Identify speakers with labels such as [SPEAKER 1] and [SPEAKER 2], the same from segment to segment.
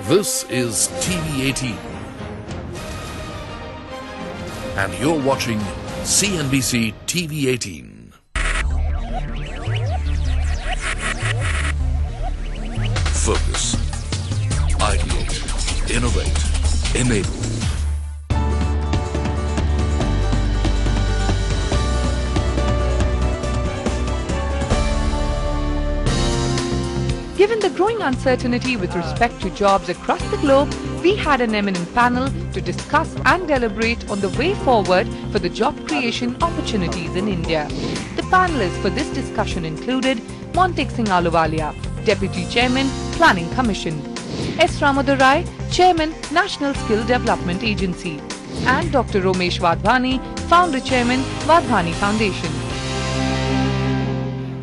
[SPEAKER 1] This is TV18 and you're watching CNBC TV18. Focus, ideate, innovate, enable.
[SPEAKER 2] Given the growing uncertainty with respect to jobs across the globe, we had an eminent panel to discuss and deliberate on the way forward for the job creation opportunities in India. The panelists for this discussion included Montek Singh Ahluwalia, Deputy Chairman, Planning Commission; S. Ramadorai, Chairman, National Skill Development Agency; and Dr. Romesh Wadhwani, Founder Chairman, Wadhwani Foundation.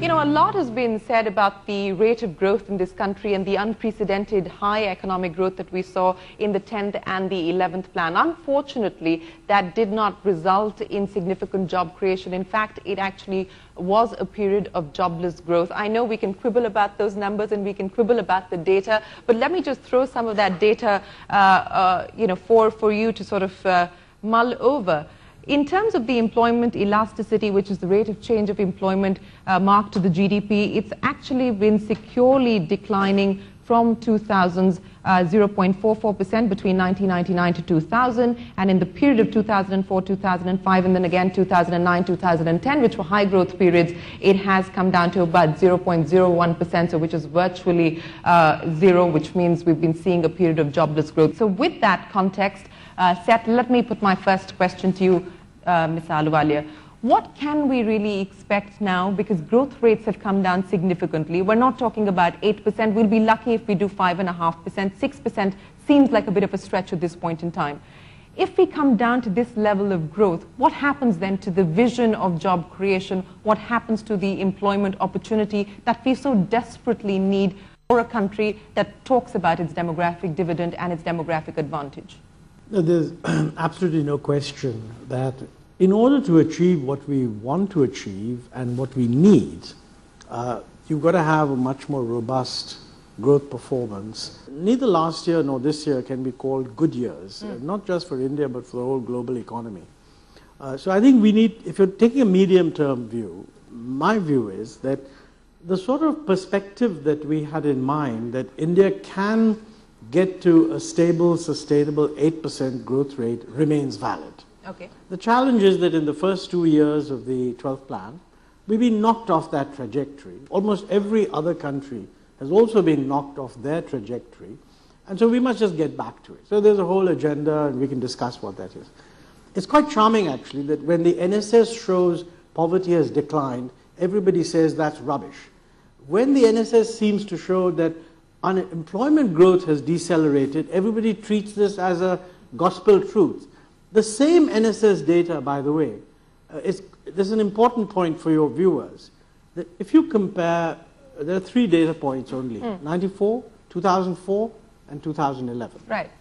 [SPEAKER 2] You know, a lot has been said about the rate of growth in this country and the unprecedented high economic growth that we saw in the 10th and the 11th plan. Unfortunately, that did not result in significant job creation. In fact, it actually was a period of jobless growth. I know we can quibble about those numbers and we can quibble about the data, but let me just throw some of that data for you to sort of mull over. In terms of the employment elasticity, which is the rate of change of employment marked to the GDP, it's actually been securely declining from 2000's 0.44% between 1999 to 2000, and in the period of 2004-2005, and then again 2009-2010, which were high growth periods, it has come down to about 0.01%, so which is virtually zero, which means we've been seeing a period of jobless growth. So with that context set, let me put my first question to you, Mr. Ahluwalia. What can we really expect now? Because growth rates have come down significantly. We're not talking about 8%. We'll be lucky if we do 5.5%. 6% seems like a bit of a stretch at this point in time. If we come down to this level of growth, what happens then to the vision of job creation? What happens to the employment opportunity that we so desperately need for a country that talks about its demographic dividend and its demographic advantage?
[SPEAKER 3] No, there's absolutely no question that in order to achieve what we want to achieve and what we need, you've got to have a much more robust growth performance. Neither last year nor this year can be called good years, not just for India but for the whole global economy. So I think we need, if you're taking a medium-term view, my view is that the sort of perspective that we had in mind, that India can get to a stable, sustainable 8% growth rate, remains valid.
[SPEAKER 2] Okay.
[SPEAKER 3] The challenge is that in the first 2 years of the 12th plan, we've been knocked off that trajectory. Almost every other country has also been knocked off their trajectory, and so we must just get back to it. So there's a whole agenda, and we can discuss what that is. It's quite charming, actually, that when the NSS shows poverty has declined, everybody says that's rubbish. When the NSS seems to show that unemployment growth has decelerated, everybody treats this as a gospel truth. The same NSS data, by the way, there's an important point for your viewers. That if you compare, there are 3 data points only, 94, 2004, and 2011.
[SPEAKER 2] Right.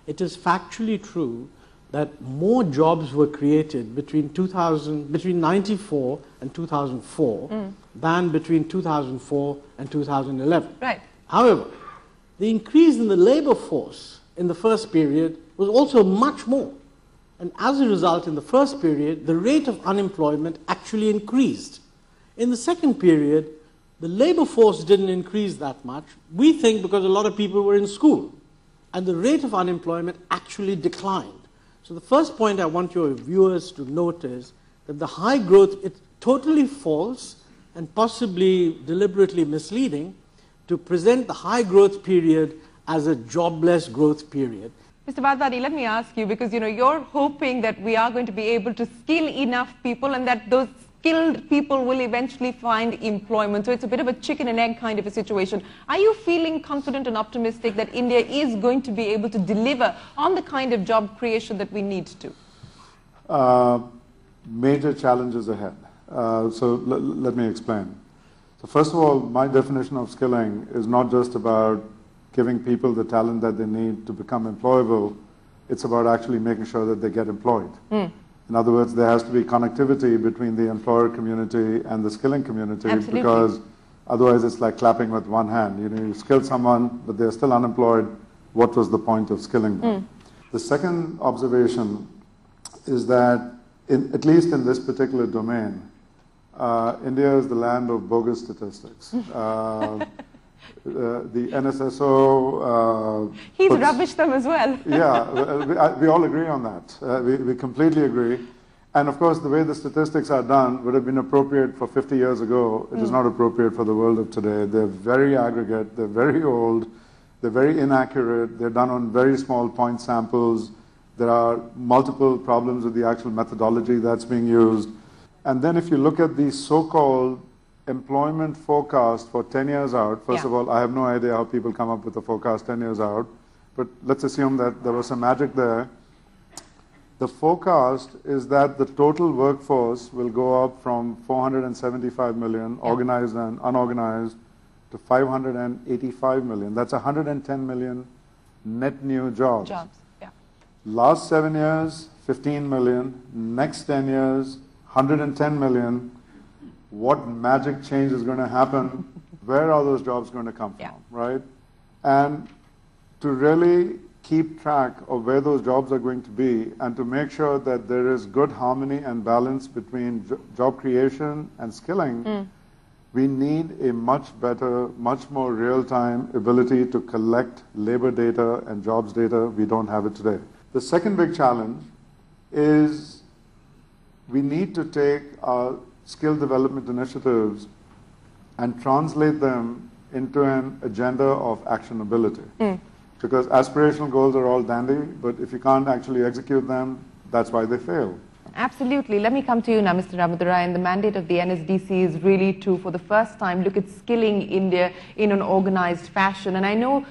[SPEAKER 3] It is factually true that more jobs were created between 94 and 2004 than between 2004 and 2011.
[SPEAKER 2] Right.
[SPEAKER 3] However, the increase in the labor force in the first period was also much more. And as a result, in the first period, the rate of unemployment actually increased. In the second period, the labor force didn't increase that much. We think because a lot of people were in school. And the rate of unemployment actually declined. So the first point I want your viewers to note is that the high growth, it's totally false and possibly deliberately misleading to present the high growth period as a jobless growth period.
[SPEAKER 2] Mr. Wadhwani, let me ask you, because you're hoping that we are going to be able to skill enough people and that those skilled people will eventually find employment. So it's a bit of a chicken and egg kind of a situation. Are you feeling confident and optimistic that India is going to be able to deliver on the kind of job creation that we need to?
[SPEAKER 4] Major challenges ahead. So let me explain. So first of all, my definition of skilling is not just about giving people the talent that they need to become employable. It's about actually making sure that they get employed. In other words, there has to be connectivity between the employer community and the skilling community. Because otherwise it's like clapping with one hand. You skill someone, but they're still unemployed. what was the point of skilling them? The second observation is that, at least in this particular domain, India is the land of bogus statistics. The NSSO...
[SPEAKER 2] He's rubbished them as well.
[SPEAKER 4] Yeah, we all agree on that. We completely agree. And of course, the way the statistics are done would have been appropriate for 50 years ago. It is not appropriate for the world of today. They're very aggregate, they're very old, they're very inaccurate, they're done on very small point samples. There are multiple problems with the actual methodology that's being used. And then if you look at the so-called employment forecast for 10 years out, first of all, I have no idea how people come up with a forecast 10 years out, but let's assume that there was some magic there. The forecast is that the total workforce will go up from 475 million, organized and unorganized, to 585 million. That's 110 million net new jobs. Last 7 years, 15 million. Next 10 years, 110 million. What magic change is going to happen? Where are those jobs going to come from, right? And to really keep track of where those jobs are going to be and to make sure that there is good harmony and balance between job creation and skilling, we need a much better, much more real-time ability to collect labor data and jobs data. We don't have it today. The second big challenge is we need to take our skill development initiatives and translate them into an agenda of actionability. Because aspirational goals are all dandy, but if you can't actually execute them, that's why they fail.
[SPEAKER 2] Absolutely. Let me come to you now, Mr. Ramadorai. And the mandate of the NSDC is really to, for the first time, look at skilling India in an organized fashion. And I know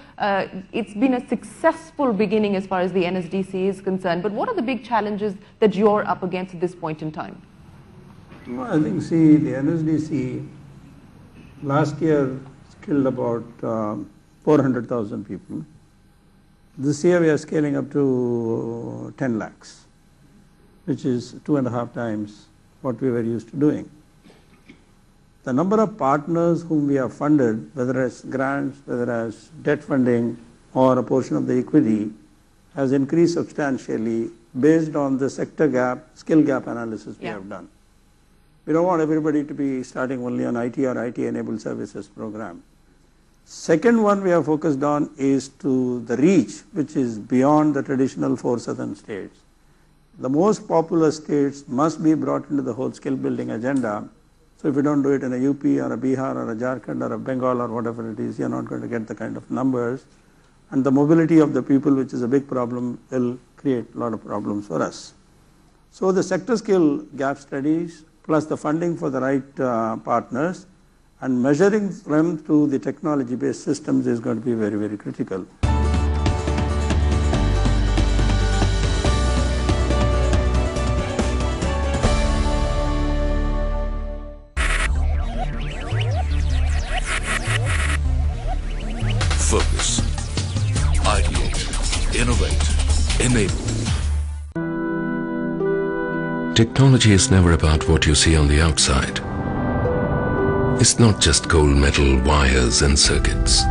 [SPEAKER 2] it's been a successful beginning as far as the NSDC is concerned. But what are the big challenges that you're up against at this point in time?
[SPEAKER 5] Well, I think, see, the NSDC last year skilled about 400,000 people. This year we are scaling up to 10 lakhs, which is 2.5 times what we were used to doing. The number of partners whom we have funded, whether as grants, whether as debt funding or a portion of the equity, has increased substantially based on the sector gap, skill gap analysis we have done. We don't want everybody to be starting only on IT or IT-enabled services program. Second one we have focused on is to the reach, which is beyond the traditional 4 southern states. The most populous states must be brought into the whole skill building agenda. So if you don't do it in a UP or a Bihar or a Jharkhand or a Bengal or whatever it is, you're not going to get the kind of numbers. And the mobility of the people, which is a big problem, will create a lot of problems for us. So the sector skill gap studies plus the funding for the right partners and measuring them through the technology-based systems is going to be very, very critical.
[SPEAKER 1] Focus. Ideate. Innovate. Enable.
[SPEAKER 6] Technology is never about what you see on the outside. It's not just gold metal wires and circuits.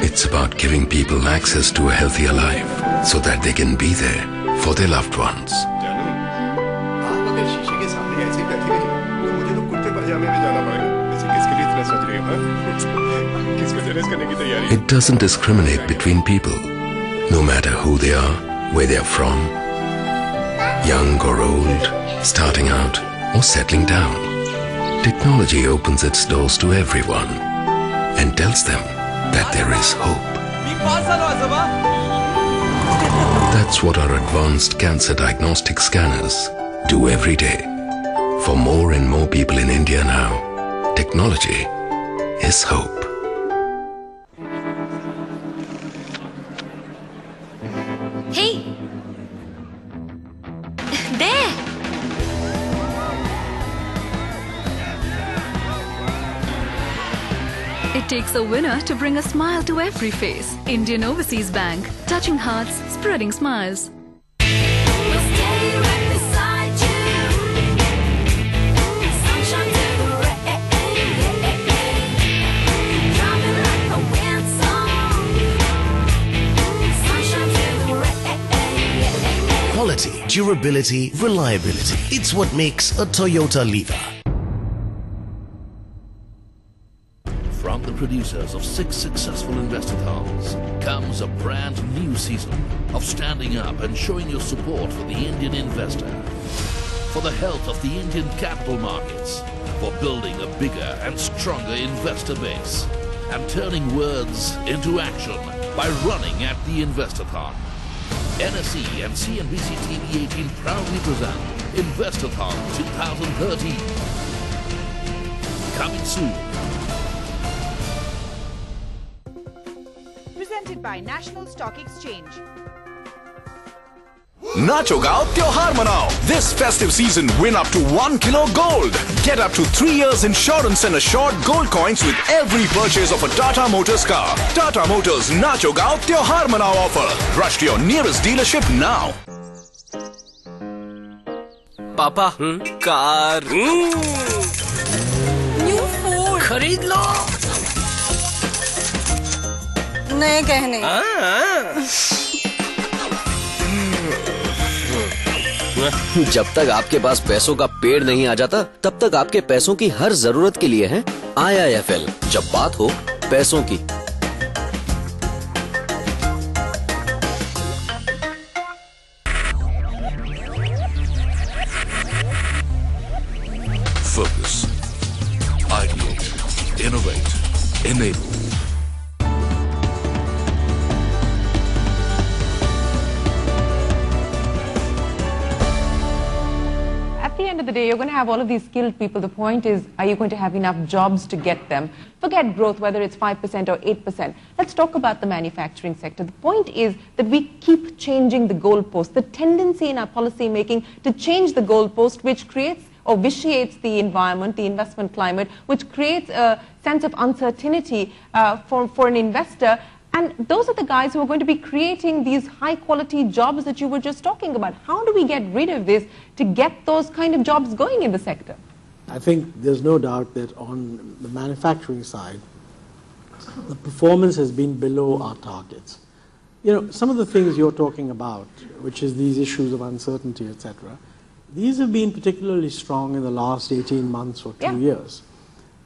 [SPEAKER 6] It's about giving people access to a healthier life so that they can be there for their loved ones. It doesn't discriminate between people, no matter who they are, where they are from, young or old, starting out or settling down. Technology opens its doors to everyone and tells them that there is hope. That's what our advanced cancer diagnostic scanners do every day. For more and more people in India now, technology is hope.
[SPEAKER 7] Hey! There! It takes a winner to bring a smile to every face. Indian Overseas Bank. Touching hearts, spreading smiles.
[SPEAKER 8] durability, reliability. It's what makes a Toyota leader.
[SPEAKER 1] From the producers of 6 successful investor-thons comes a brand new season of standing up and showing your support for the Indian investor, for the health of the Indian capital markets, for building a bigger and stronger investor base, and turning words into action by running at the Investor-thon. NSE and CNBC TV 18 proudly present Investor-thon 2013. Coming soon.
[SPEAKER 9] Presented by National Stock Exchange.
[SPEAKER 10] Nacho Gao Tyohar Manao. This festive season, win up to 1 kilo gold. Get up to 3 years insurance and assured gold coins with every purchase of a Tata Motors car. Tata Motors Nacho Gao Tyohar Manao offer. Rush to your nearest dealership now.
[SPEAKER 11] Papa, car.
[SPEAKER 12] New food.
[SPEAKER 11] खरीद लो.
[SPEAKER 12] नए कहने.
[SPEAKER 11] जब तक आपके पास पैसों का पेड़ नहीं आ जाता, तब तक आपके पैसों की हर जरूरत के लिए है IIFL. जब बात हो पैसों की.
[SPEAKER 1] Focus. Ideate. Innovate. Enable.
[SPEAKER 2] At the end of the day, you're going to have all of these skilled people. The point is, are you going to have enough jobs to get them? Forget growth, whether it's 5% or 8%. Let's talk about the manufacturing sector. The point is that we keep changing the goalpost. The tendency in our policy making to change the goalpost, which creates or vitiates the environment, the investment climate, which creates a sense of uncertainty for an investor. And those are the guys who are going to be creating these high-quality jobs that you were just talking about. How do we get rid of this to get those kind of jobs going in the sector?
[SPEAKER 3] I think there's no doubt that on the manufacturing side, the performance has been below our targets. You know, some of the things you're talking about, which is these issues of uncertainty, etc., these have been particularly strong in the last 18 months or 2 years.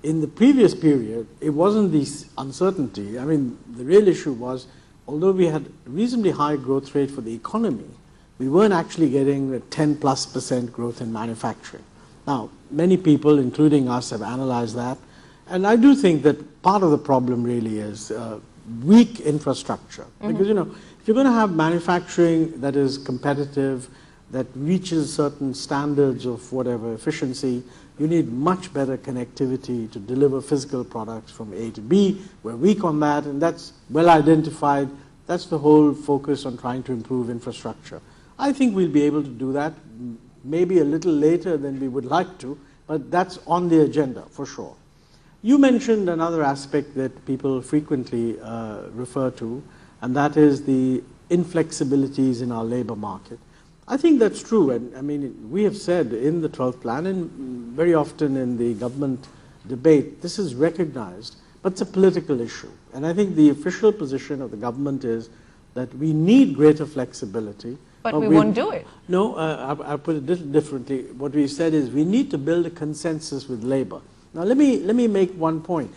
[SPEAKER 3] In the previous period, it wasn't this uncertainty. I mean, the real issue was, although we had a reasonably high growth rate for the economy, we weren't actually getting a 10+% growth in manufacturing. Now, many people, including us, have analyzed that. And I do think that part of the problem really is weak infrastructure. Because, you know, if you're going to have manufacturing that is competitive, that reaches certain standards of whatever efficiency, you need much better connectivity to deliver physical products from A to B. We're weak on that, and that's well identified. That's the whole focus on trying to improve infrastructure. I think we'll be able to do that, maybe a little later than we would like to, but that's on the agenda for sure. You mentioned another aspect that people frequently refer to, and that is the inflexibilities in our labor market. I think that's true, and I mean, we have said in the 12th plan and very often in the government debate, this is recognized, but it's a political issue. And I think the official position of the government is that we need greater flexibility.
[SPEAKER 2] But we won't do it.
[SPEAKER 3] No, I'll put it a little differently. What we said is we need to build a consensus with labor. Now let me make one point.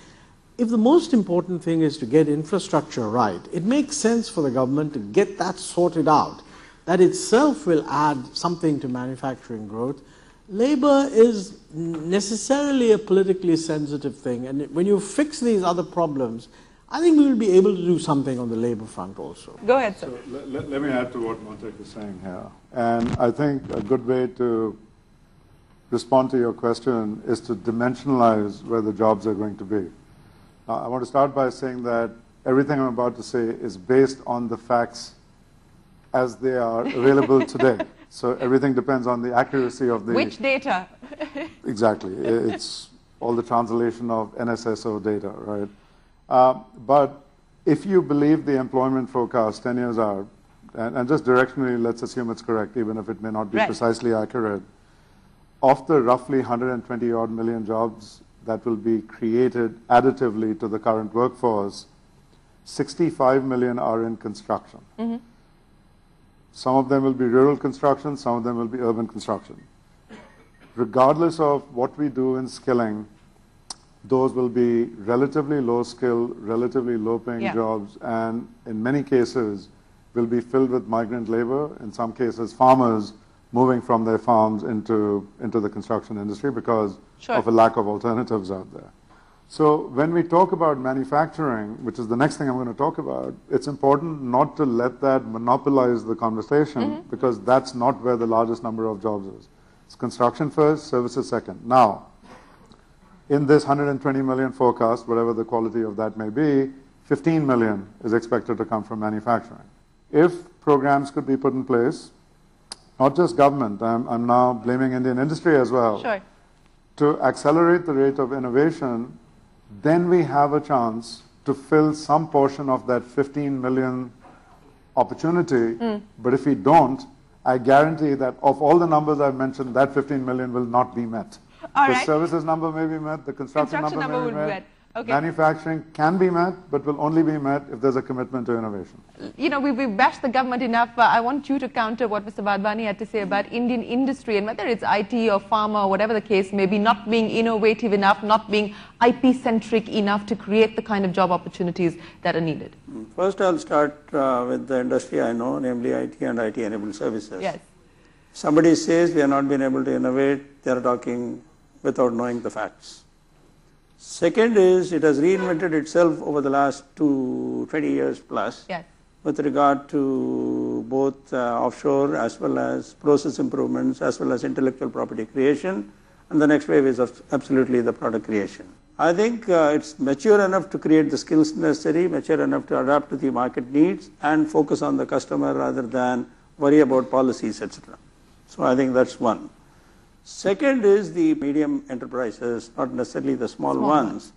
[SPEAKER 3] If the most important thing is to get infrastructure right, it makes sense for the government to get that sorted out. That itself will add something to manufacturing growth. Labor is necessarily a politically sensitive thing, and when you fix these other problems, I think we will be able to do something on the labor front also.
[SPEAKER 2] Go ahead, sir.
[SPEAKER 4] So let me add to what Montek is saying here. And I think a good way to respond to your question is to dimensionalize where the jobs are going to be. Now, I want to start by saying that everything I'm about to say is based on the facts as they are available today. So everything depends on the accuracy of the...
[SPEAKER 2] Which data?
[SPEAKER 4] Exactly. It's all the translation of NSSO data, right? But if you believe the employment forecast 10 years out, and just directionally, let's assume it's correct, even if it may not be precisely accurate, of the roughly 120 odd million jobs that will be created additively to the current workforce, 65 million are in construction. Some of them will be rural construction, some of them will be urban construction. Regardless of what we do in skilling, those will be relatively low skill, relatively low paying jobs, and in many cases will be filled with migrant labor, in some cases farmers moving from their farms into the construction industry because of a lack of alternatives out there. So when we talk about manufacturing, which is the next thing I'm going to talk about, it's important not to let that monopolize the conversation because that's not where the largest number of jobs is. It's construction first, services second. Now, in this 120 million forecast, whatever the quality of that may be, 15 million is expected to come from manufacturing. If programs could be put in place, not just government, I'm now blaming Indian industry as well, to accelerate the rate of innovation, then we have a chance to fill some portion of that 15 million opportunity. But if we don't, I guarantee that of all the numbers I've mentioned, that 15 million will not be met. The services number may be met, the construction number may be met. Manufacturing can be met, but will only be met if there's a commitment to innovation.
[SPEAKER 2] You know, we've bashed the government enough. I want you to counter what Mr. Wadhwani had to say about Indian industry and whether it's IT or pharma or whatever the case may be, not being innovative enough, not being IP-centric enough to create the kind of job opportunities that are needed.
[SPEAKER 5] First, I'll start with the industry I know, namely IT and IT-enabled services.
[SPEAKER 2] Yes.
[SPEAKER 5] Somebody says we have not been able to innovate, they are talking without knowing the facts. Second is, it has reinvented itself over the last 20 years plus with regard to both offshore as well as process improvements as well as intellectual property creation, and the next wave is absolutely the product creation. I think it's mature enough to create the skills necessary, mature enough to adapt to the market needs and focus on the customer rather than worry about policies, etc. So I think that's one. Second is the medium enterprises, not necessarily the small ones.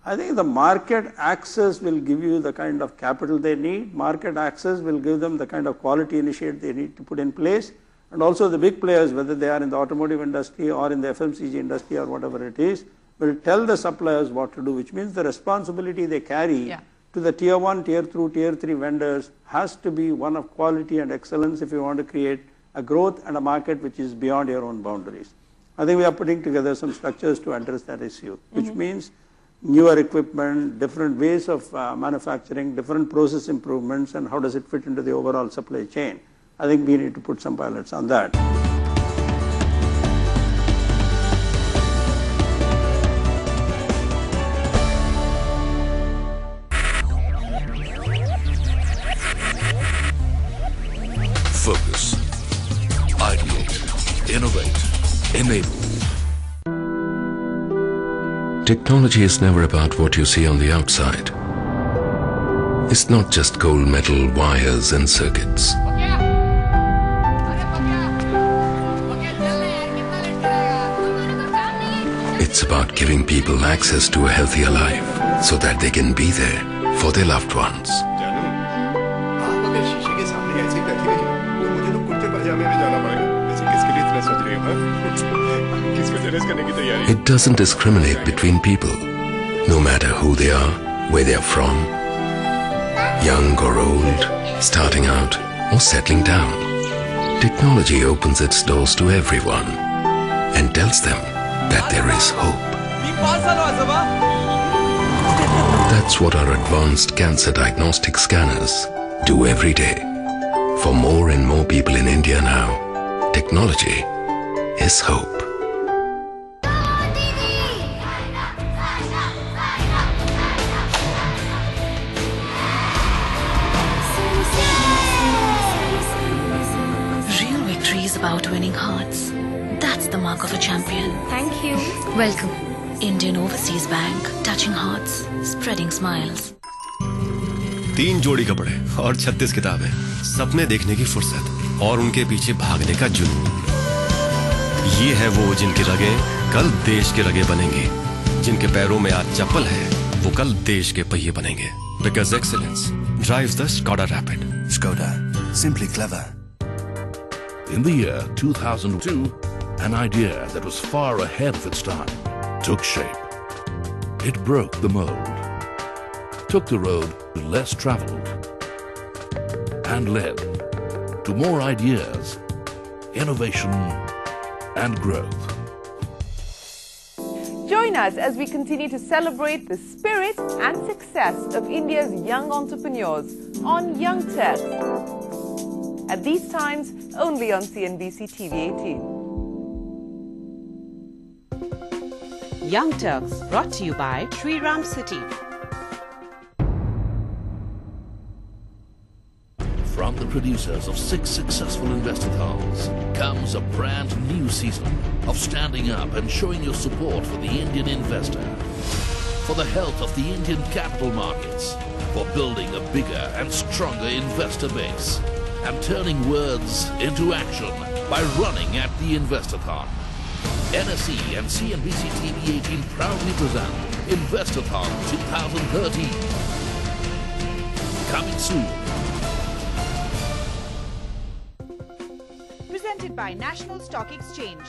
[SPEAKER 5] I think the market access will give you the kind of capital they need. Market access will give them the kind of quality initiative they need to put in place. And also the big players, whether they are in the automotive industry or in the FMCG industry or whatever it is, will tell the suppliers what to do, which means the responsibility they carry to the tier 1, tier 2, tier 3 vendors has to be one of quality and excellence if you want to create a growth and a market which is beyond your own boundaries. I think we are putting together some structures to address that issue, which means newer equipment, different ways of manufacturing, different process improvements, and how does it fit into the overall supply chain. I think we need to put some pilots on that.
[SPEAKER 1] Focus. Ideate. Innovate. Enable.
[SPEAKER 6] Technology is never about what you see on the outside. It's not just gold metal, wires and circuits. It's about giving people access to a healthier life so that they can be there for their loved ones. It doesn't discriminate between people, no matter who they are, where they are from, young or old, starting out or settling down. Technology opens its doors to everyone and tells them that there is hope. That's what our advanced cancer diagnostic scanners do every day. For more and more people in India now, technology is hope.
[SPEAKER 7] Real victory is about winning hearts. That's the mark of a champion.
[SPEAKER 12] Thank you.
[SPEAKER 7] Welcome. Indian Overseas Bank, touching hearts, spreading smiles.
[SPEAKER 13] 3 जोड़ी कपड़े और 36 किताबें, सपने देखने की फुर्सत और उनके पीछे भागने का जुनून। ये है वो जिनकी रगें कल देश के रगे बनेंगे, जिनके पैरों में आज चप्पल है, वो कल देश के पहिए बनेंगे। Because excellence drives the Skoda Rapid.
[SPEAKER 8] Skoda, simply clever.
[SPEAKER 1] In the year 2002, an idea that was far ahead of its time took shape. It broke the mold, took the road less traveled, and led to more ideas, innovation, and growth.
[SPEAKER 2] Join us as we continue to celebrate the spirit and success of India's young entrepreneurs on Young Turks. At these times, only on CNBC TV 18.
[SPEAKER 9] Young Turks, brought to you by Sri Ram City.
[SPEAKER 1] From the producers of 6 successful investathons comes a brand new season of standing up and showing your support for the Indian investor, for the health of the Indian capital markets, for building a bigger and stronger investor base, and turning words into action by running at the Investathon. NSE and CNBC TV 18 proudly present Investathon 2013. Coming soon.
[SPEAKER 9] Presented by National Stock Exchange.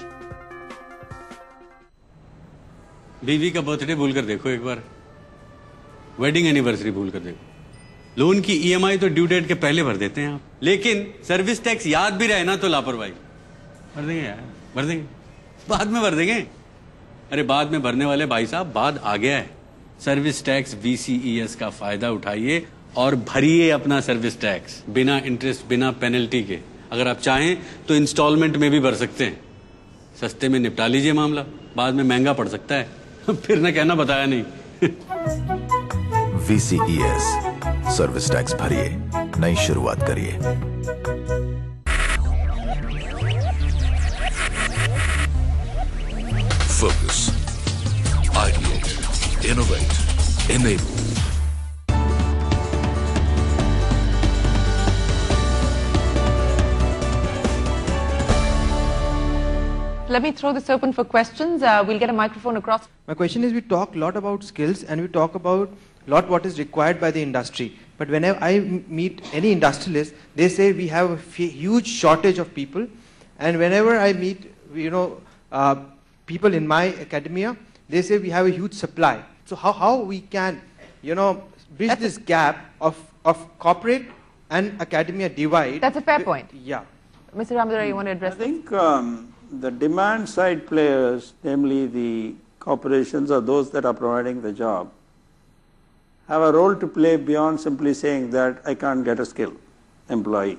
[SPEAKER 14] बीवी का birthday भूल कर देखो एक बार, wedding anniversary भूल कर देखो, loan की ईएमआई तो ड्यू डेट के पहले भर देते हैं आप, लेकिन सर्विस टैक्स याद भी रहे ना तो लापरवाही। भर देंगे यार, भर देंगे, बाद में भर देंगे। अरे बाद में भरने वाले भाई साहब, बाद आ गया है। सर्विस टैक्स VCES का फायदा उठाइए और भरिए अपना सर्विस टैक्स बिना इंटरेस्ट, बिना पेनल्टी के। अगर आप चाहें तो इंस्टॉलमेंट में भी भर सकते हैं। सस्ते में निपटा लीजिए मामला, बाद में महंगा पड़ सकता है। फिर न कहना बताया नहीं।
[SPEAKER 15] VCES, सर्विस टैक्स भरिए, नई शुरुआत करिए।
[SPEAKER 1] Focus, ideate, innovate, enable.
[SPEAKER 2] Let me throw this open for questions. We'll get a microphone across.
[SPEAKER 16] My question is, we talk a lot about skills and we talk about a lot what is required by the industry. But whenever I meet any industrialist, they say we have a huge shortage of people. And whenever I meet, people in my academia, they say we have a huge supply. So how we can, bridge this gap of corporate and academia divide?
[SPEAKER 2] That's a fair point.
[SPEAKER 16] Yeah.
[SPEAKER 2] Mr. Ramadorai, you want to address
[SPEAKER 5] this? I think the demand side players, namely the corporations or those that are providing the job, have a role to play beyond simply saying that I can't get a skilled employee.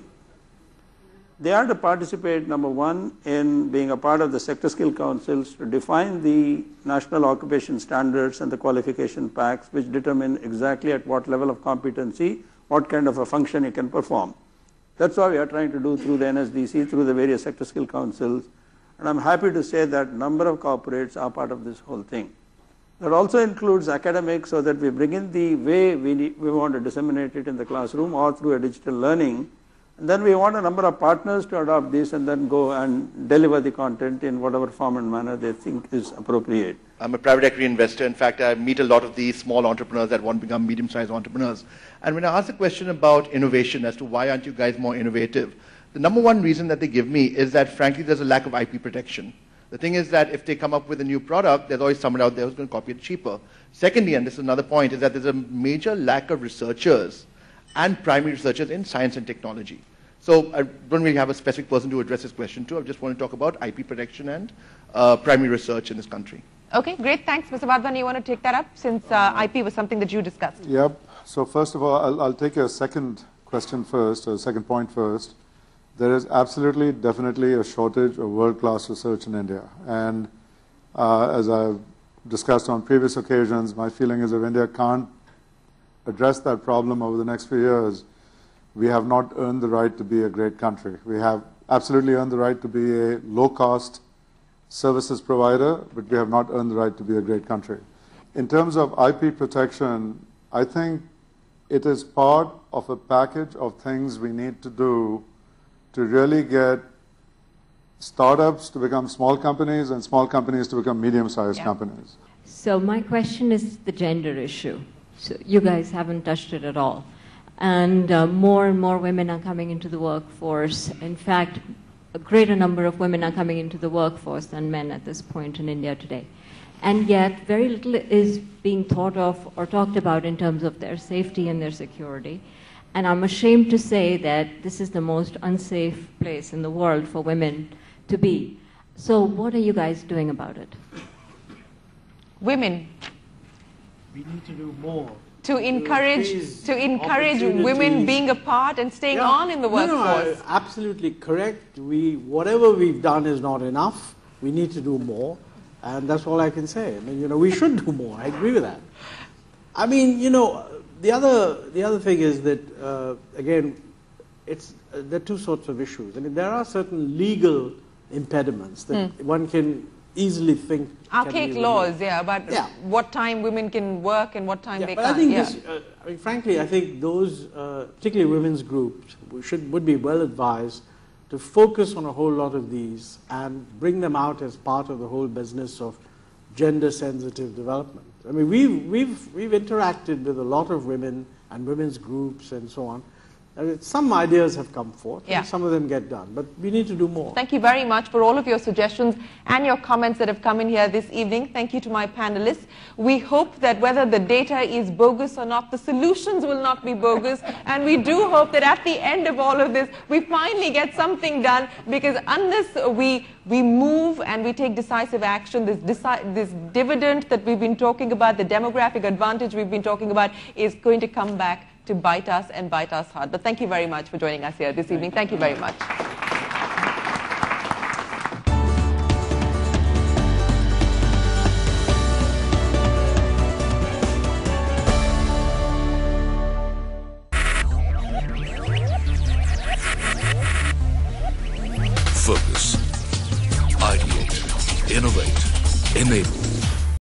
[SPEAKER 5] They are to participate, number one, in being a part of the sector skill councils to define the national occupation standards and the qualification packs which determine exactly at what level of competency, what kind of a function you can perform. That's what we are trying to do through the NSDC, through the various sector skill councils. And I'm happy to say that number of corporates are part of this whole thing. That also includes academics, so that we bring in the way we want to disseminate it in the classroom or through a digital learning. And then we want a number of partners to adopt this and then go and deliver the content in whatever form and manner they think is appropriate.
[SPEAKER 17] I'm a private equity investor. In fact, I meet a lot of these small entrepreneurs that want to become medium-sized entrepreneurs. And when I ask the question about innovation as to why aren't you guys more innovative, the number one reason that they give me is that, frankly, there's a lack of IP protection. The thing is that if they come up with a new product, there's always someone out there who's going to copy it cheaper. Secondly, and this is another point, is that there's a major lack of researchers and primary researchers in science and technology. So I don't really have a specific person to address this question to. I just want to talk about IP protection and primary research in this country.
[SPEAKER 2] Okay, great. Thanks. Mr. Wadhwani, you want to take that up since IP was something that you discussed?
[SPEAKER 4] Yep. So first of all, I'll take your second question first, or second point first. There is absolutely, definitely a shortage of world-class research in India. And as I've discussed on previous occasions, my feeling is if India can't address that problem over the next few years, we have not earned the right to be a great country. We have absolutely earned the right to be a low-cost services provider, but we have not earned the right to be a great country. In terms of IP protection, I think it is part of a package of things we need to do to really get startups to become small companies and small companies to become medium-sized companies.
[SPEAKER 18] So my question is the gender issue. So you guys haven't touched it at all. And more women are coming into the workforce. In fact, a greater number of women are coming into the workforce than men at this point in India today. And yet, very little is being thought of or talked about in terms of their safety and their security. And I'm ashamed to say that this is the most unsafe place in the world for women to be. So what are you guys doing about it?
[SPEAKER 2] Women.
[SPEAKER 3] We need to do more.
[SPEAKER 2] To encourage women being a part and staying on in the workforce.
[SPEAKER 3] No, absolutely correct. Whatever we've done is not enough. We need to do more, and that's all I can say. I mean, we should do more. I agree with that. I mean, the other thing is that again, there are two sorts of issues. I mean, there are certain legal impediments that one can easily think.
[SPEAKER 2] Archaic laws, about what time women can work and what time they
[SPEAKER 3] but
[SPEAKER 2] can't.
[SPEAKER 3] I think frankly, I think those, particularly women's groups, would be well advised to focus on a whole lot of these and bring them out as part of the whole business of gender-sensitive development. I mean, we've interacted with a lot of women and women's groups and so on. Some ideas have come forth, and some of them get done, but we need to do more.
[SPEAKER 2] Thank you very much for all of your suggestions and your comments that have come in here this evening. Thank you to my panelists. We hope that whether the data is bogus or not, the solutions will not be bogus, and we do hope that at the end of all of this, we finally get something done, because unless we move and we take decisive action, this dividend that we've been talking about, the demographic advantage we've been talking about, is going to come back to bite us and bite us hard. But thank you very much for joining us here this evening. Thank you very much.
[SPEAKER 1] Focus. Ideate. Innovate. Enable.